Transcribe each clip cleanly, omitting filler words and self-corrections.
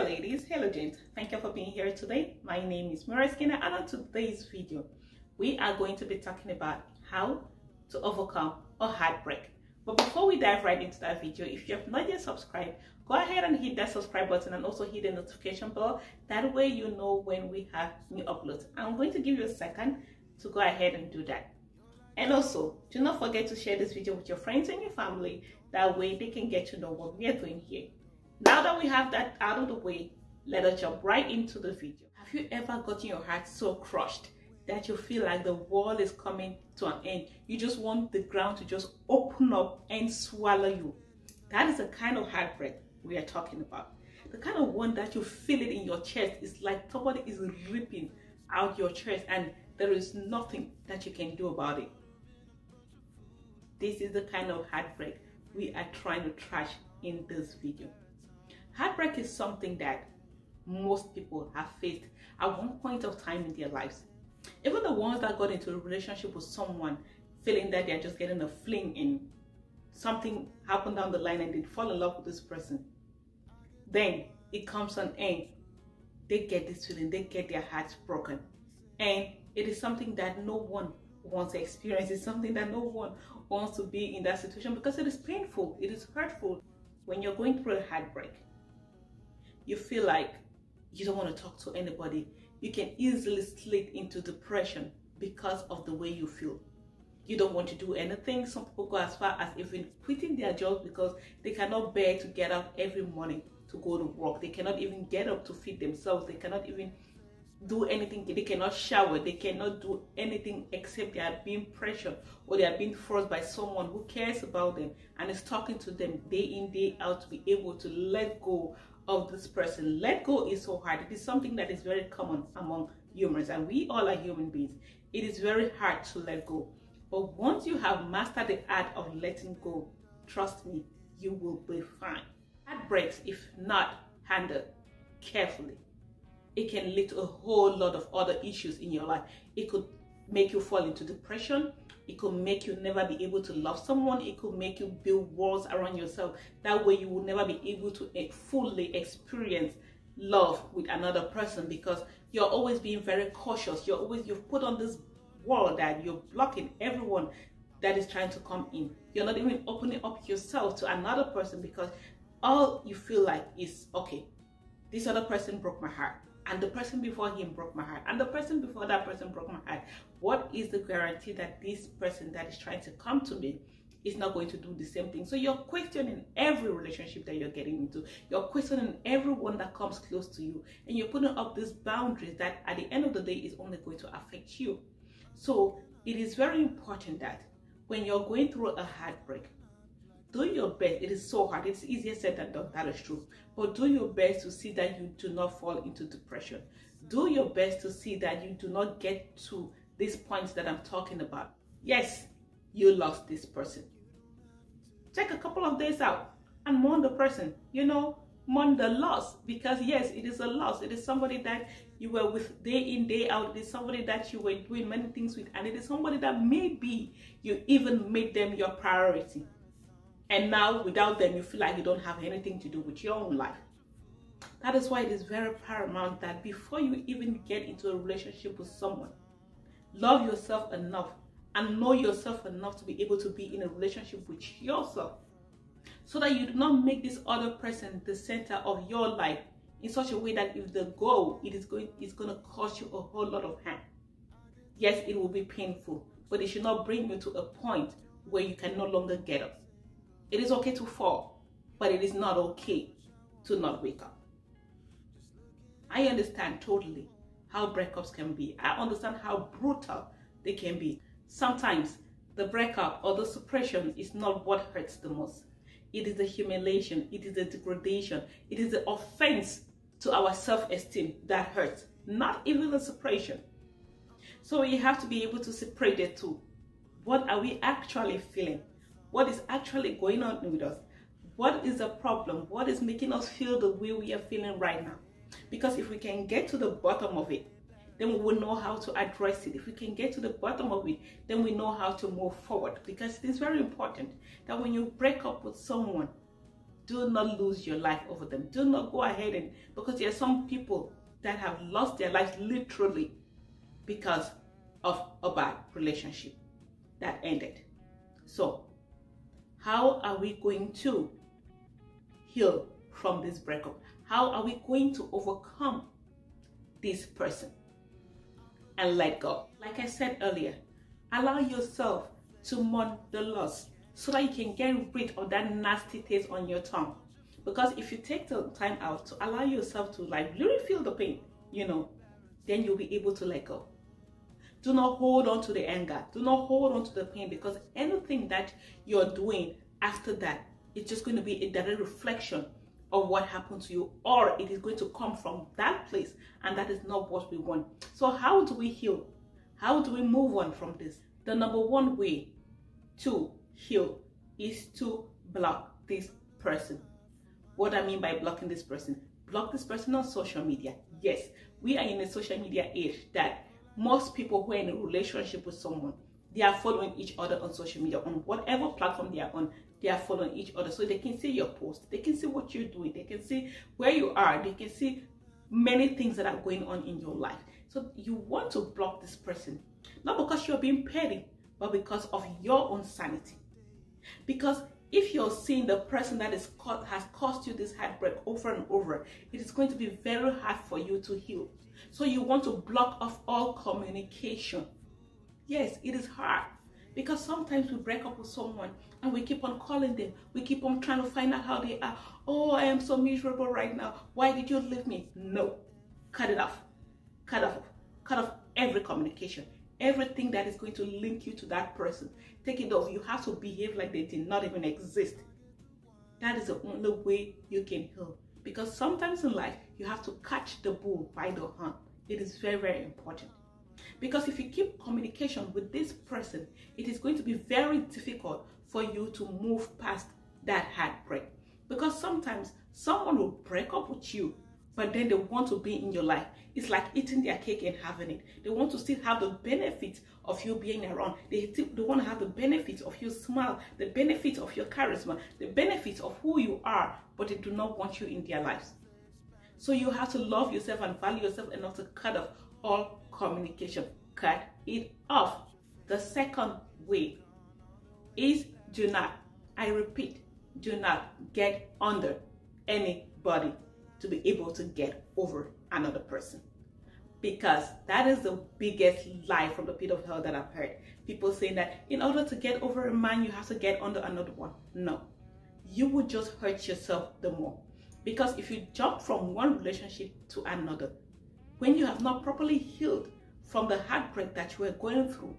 ladies, hello gents. Thank you for being here today. My name is Mira Skinner, and on today's video we are going to be talking about how to overcome a heartbreak. But before we dive right into that video, if you have not yet subscribed, go ahead and hit that subscribe button and also hit the notification bell. That way you know when we have new uploads. I'm going to give you a second to go ahead and do that. And also, do not forget to share this video with your friends and your family. That way they can get to know what we are doing here. Now that we have that out of the way, let us jump right into the video. Have you ever gotten your heart so crushed that you feel like the world is coming to an end? You just want the ground to just open up and swallow you. That is the kind of heartbreak we are talking about. The kind of one that you feel it in your chest. It's like somebody is ripping out your chest and there is nothing that you can do about it. This is the kind of heartbreak we are trying to trash in this video. Heartbreak is something that most people have faced at one point of time in their lives. Even the ones that got into a relationship with someone feeling that they're just getting a fling and something happened down the line and they fall in love with this person. Then it comes to an end. They get this feeling, they get their hearts broken. And it is something that no one wants to experience. It's something that no one wants to be in that situation because it is painful, it is hurtful. When you're going through a heartbreak, you feel like you don't want to talk to anybody. You can easily slip into depression because of the way you feel. You don't want to do anything. Some people go as far as even quitting their jobs because they cannot bear to get up every morning to go to work. They cannot even get up to feed themselves. They cannot even do anything. They cannot shower. They cannot do anything except they are being pressured or they are being forced by someone who cares about them and is talking to them day in, day out to be able to let go of this person. Let go is so hard. It is something that is very common among humans, and we all are human beings. It is very hard to let go. But once you have mastered the art of letting go, trust me, you will be fine. Heartbreaks, if not handled carefully, it can lead to a whole lot of other issues in your life. It could make you fall into depression. It could make you never be able to love someone. It could make you build walls around yourself. That way you will never be able to fully experience love with another person because you're always being very cautious. You've put on this wall that you're blocking everyone that is trying to come in. You're not even opening up yourself to another person because all you feel like is, okay, this other person broke my heart. And the person before him broke my heart. And the person before that person broke my heart. What is the guarantee that this person that is trying to come to me is not going to do the same thing? So you're questioning every relationship that you're getting into. You're questioning everyone that comes close to you. And you're putting up these boundaries that at the end of the day is only going to affect you. So it is very important that when you're going through a heartbreak, do your best. It is so hard. It's easier said than done. That is true. But do your best to see that you do not fall into depression. Do your best to see that you do not get to these points that I'm talking about. Yes, you lost this person. Take a couple of days out and mourn the person. You know, mourn the loss because yes, it is a loss. It is somebody that you were with day in, day out. It is somebody that you were doing many things with. And it is somebody that maybe you even made them your priority. And now, without them, you feel like you don't have anything to do with your own life. That is why it is very paramount that before you even get into a relationship with someone, love yourself enough and know yourself enough to be able to be in a relationship with yourself. So that you do not make this other person the center of your life in such a way that if the goal, it's going to cost you a whole lot of harm. Yes, it will be painful, but it should not bring you to a point where you can no longer get up. It is okay to fall, but it is not okay to not wake up. I understand totally how breakups can be. I understand how brutal they can be. Sometimes the breakup or the separation is not what hurts the most. It is the humiliation, it is the degradation, it is the offense to our self-esteem that hurts, not even the separation. So you have to be able to separate the two. What are we actually feeling? What is actually going on with us? What is the problem? What is making us feel the way we are feeling right now? Because if we can get to the bottom of it, then we will know how to address it. If we can get to the bottom of it, then we know how to move forward. Because it is very important that when you break up with someone, Do not lose your life over them. Do not go ahead and, because there are some people that have lost their lives literally because of a bad relationship that ended. So how are we going to heal from this breakup? How are we going to overcome this person and let go? Like I said earlier, allow yourself to mourn the loss so that you can get rid of that nasty taste on your tongue. Because if you take the time out to allow yourself to like really feel the pain, then you'll be able to let go. Do not hold on to the anger. Do not hold on to the pain, because anything that you're doing after that, it's just going to be a direct reflection of what happened to you, or it is going to come from that place, and that is not what we want. So how do we heal? How do we move on from this? The number one way to heal is to block this person. What I mean by blocking this person: block this person on social media. Yes, we are in a social media age that most people who are in a relationship with someone, they are following each other on social media. On whatever platform they are on, they are following each other, so they can see your post, they can see what you're doing, they can see where you are, they can see many things that are going on in your life. So you want to block this person, not because you're being petty, but because of your own sanity. Because if you're seeing the person that has caused you this heartbreak over and over, it is going to be very hard for you to heal. So you want to block off all communication. Yes, it is hard, because sometimes we break up with someone and we keep on calling them. We keep on trying to find out how they are. Oh, I am so miserable right now. Why did you leave me? No, cut it off. Cut off every communication. Everything that is going to link you to that person, take it off. You have to behave like they did not even exist. That is the only way you can heal. Because sometimes in life, you have to catch the bull by the horn. It is very, very important. Because if you keep communication with this person, it is going to be very difficult for you to move past that heartbreak. Because sometimes someone will break up with you, but then they want to be in your life. It's like eating their cake and having it. They want to still have the benefits of you being around. They want to have the benefits of your smile, the benefits of your charisma, the benefits of who you are, but they do not want you in their lives. So you have to love yourself and value yourself enough to cut off all communication. Cut it off. The second way is do not, I repeat, do not get under anybody to be able to get over another person. Because that is the biggest lie from the pit of hell that I've heard. People saying that in order to get over a man, you have to get under another one. No, you will just hurt yourself the more. Because if you jump from one relationship to another, when you have not properly healed from the heartbreak that you were going through,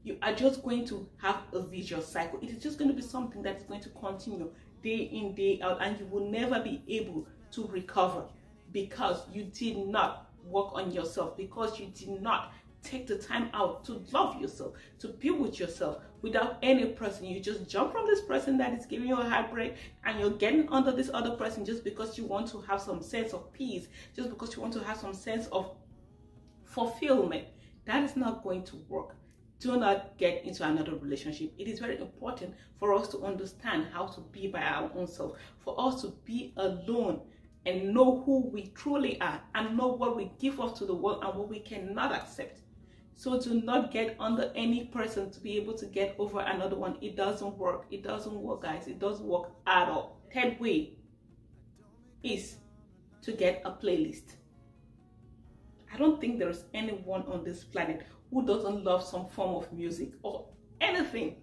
you are just going to have a vicious cycle. It is just going to be something that is going to continue day in, day out, and you will never be able to recover, because you did not work on yourself, because you did not take the time out to love yourself, to be with yourself without any person. You just jump from this person that is giving you a heartbreak, and you're getting under this other person just because you want to have some sense of peace, just because you want to have some sense of fulfillment. That is not going to work. Do not get into another relationship. It is very important for us to understand how to be by our own self, for us to be alone and know who we truly are, and know what we give off to the world and what we cannot accept. So do not get under any person to be able to get over another one. It doesn't work. It doesn't work, guys. It doesn't work at all. Third way is to get a playlist. I don't think there is anyone on this planet who doesn't love some form of music or anything,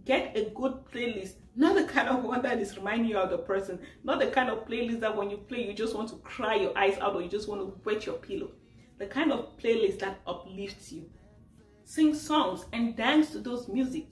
Get a good playlist, not the kind of one that is reminding you of the person, not the kind of playlist that when you play, you just want to cry your eyes out or you just want to wet your pillow. The kind of playlist that uplifts you. Sing songs and dance to those music,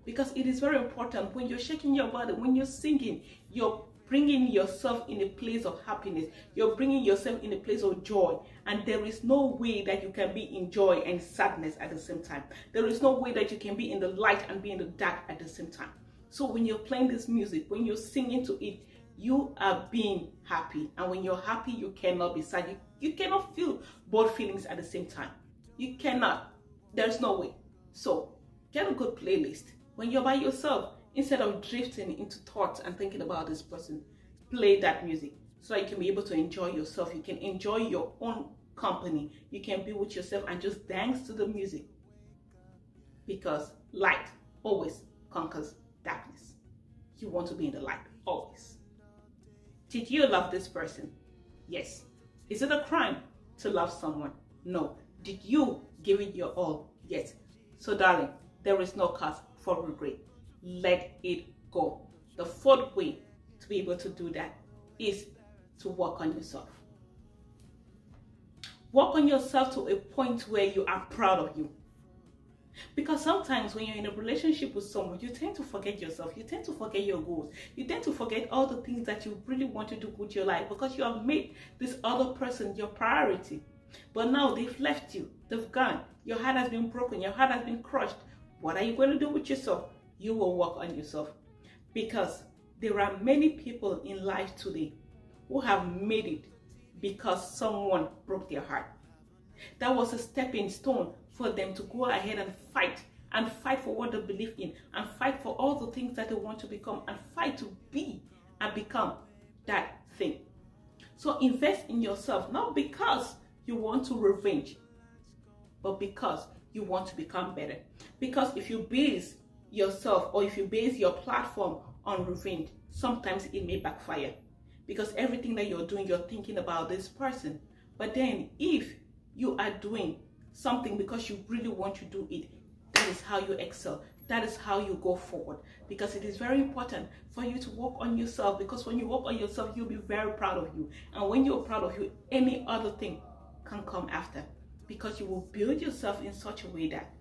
because it is very important. When you're shaking your body, when you're singing, you're bringing yourself in a place of happiness. You're bringing yourself in a place of joy. And there is no way that you can be in joy and sadness at the same time. There is no way that you can be in the light and be in the dark at the same time. So when you're playing this music, when you're singing to it, you are being happy. And when you're happy, you cannot be sad. You cannot feel both feelings at the same time. You cannot. There's no way. So get a good playlist. When you're by yourself, Instead of drifting into thoughts and thinking about this person, play that music so that you can be able to enjoy yourself. You can enjoy your own company. You can be with yourself and just dance to the music, because light always conquers darkness. You want to be in the light always. Did you love this person? Yes. Is it a crime to love someone? No. Did you give it your all? Yes. So darling, there is no cause for regret. Let it go. The fourth way to be able to do that is to work on yourself. Work on yourself to a point where you are proud of you. Because sometimes when you're in a relationship with someone, you tend to forget yourself. You tend to forget your goals. You tend to forget all the things that you really want to do with your life, because you have made this other person your priority. But now they've left you. They've gone. Your heart has been broken. Your heart has been crushed. What are you going to do with yourself? You will work on yourself. Because there are many people in life today who have made it because someone broke their heart. That was a stepping stone for them to go ahead and fight for what they believe in, and fight for all the things that they want to become, and fight to be and become that thing. So invest in yourself, not because you want to revenge, but because you want to become better. Because if you base yourself, or if you base your platform on revenge, sometimes it may backfire, because everything that you're doing, you're thinking about this person. But then if you are doing something because you really want to do it, that is how you excel. That is how you go forward. Because it is very important for you to work on yourself, because when you work on yourself, you'll be very proud of you. And when you're proud of you, any other thing can come after, because you will build yourself in such a way that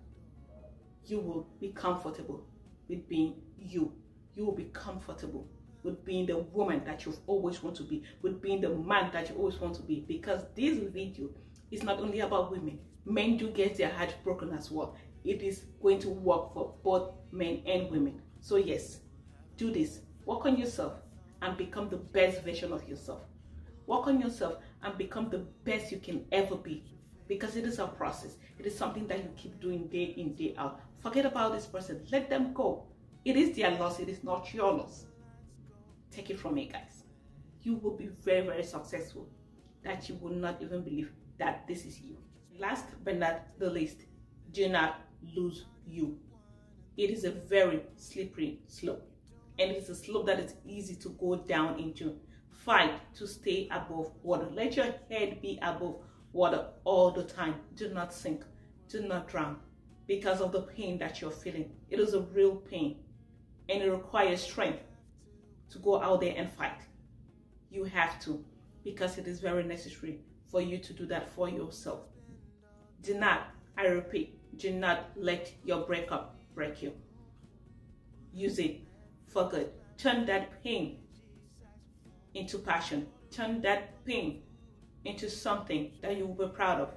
you will be comfortable with being you. You will be comfortable with being the woman that you've always want to be, with being the man that you always want to be. Because this video is not only about women. Men do get their heart broken as well. It is going to work for both men and women. So yes, do this. Work on yourself and become the best version of yourself. Work on yourself and become the best you can ever be. Because it is a process. It is something that you keep doing day in, day out. Forget about this person. Let them go. It is their loss. It is not your loss. Take it from me, guys. You will be very, very successful, that you will not even believe that this is you. Last but not the least, do not lose you. It is a very slippery slope, and it's a slope that is easy to go down into. Fight to stay above water. Let your head be above water all the time. Do not sink. Do not drown because of the pain that you're feeling. It is a real pain, and it requires strength to go out there and fight. You have to, because it is very necessary for you to do that for yourself. Do not, I repeat, do not let your breakup break you. Use it for good. Turn that pain into passion. Turn that pain into something that you will be proud of.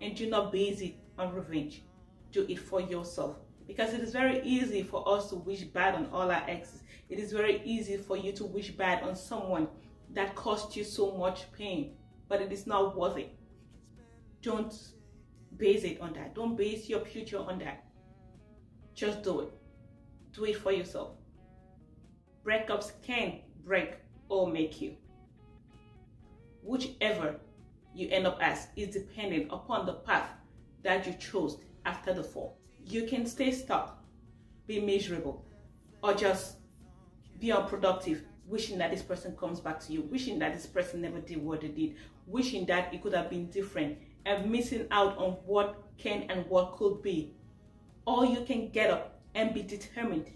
And do not base it on revenge. Do it for yourself. Because it is very easy for us to wish bad on all our exes. It is very easy for you to wish bad on someone that caused you so much pain. But it is not worth it. Don't base it on that. Don't base your future on that. Just do it. Do it for yourself. Breakups can break or make you. Whichever you end up as is dependent upon the path that you chose after the fall. You can stay stuck, be miserable, or just be unproductive, wishing that this person comes back to you, wishing that this person never did what they did, wishing that it could have been different, and missing out on what can and what could be. Or you can get up and be determined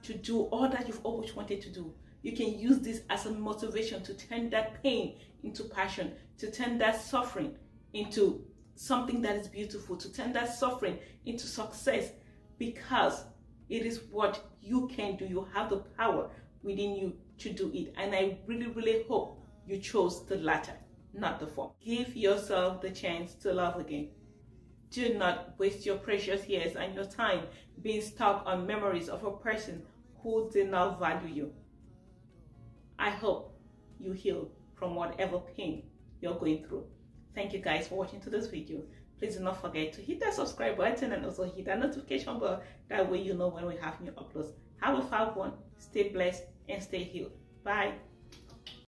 to do all that you've always wanted to do. You can use this as a motivation to turn that pain into passion, to turn that suffering into something that is beautiful, to turn that suffering into success, because it is what you can do. You have the power within you to do it. And I really, really hope you chose the latter, not the former. Give yourself the chance to love again. Do not waste your precious years and your time being stuck on memories of a person who did not value you. I hope you heal from whatever pain you're going through. Thank you guys for watching to this video. Please do not forget to hit that subscribe button and also hit that notification bell. That way you know when we have new uploads. Have a fab one. Stay blessed and stay healed. Bye.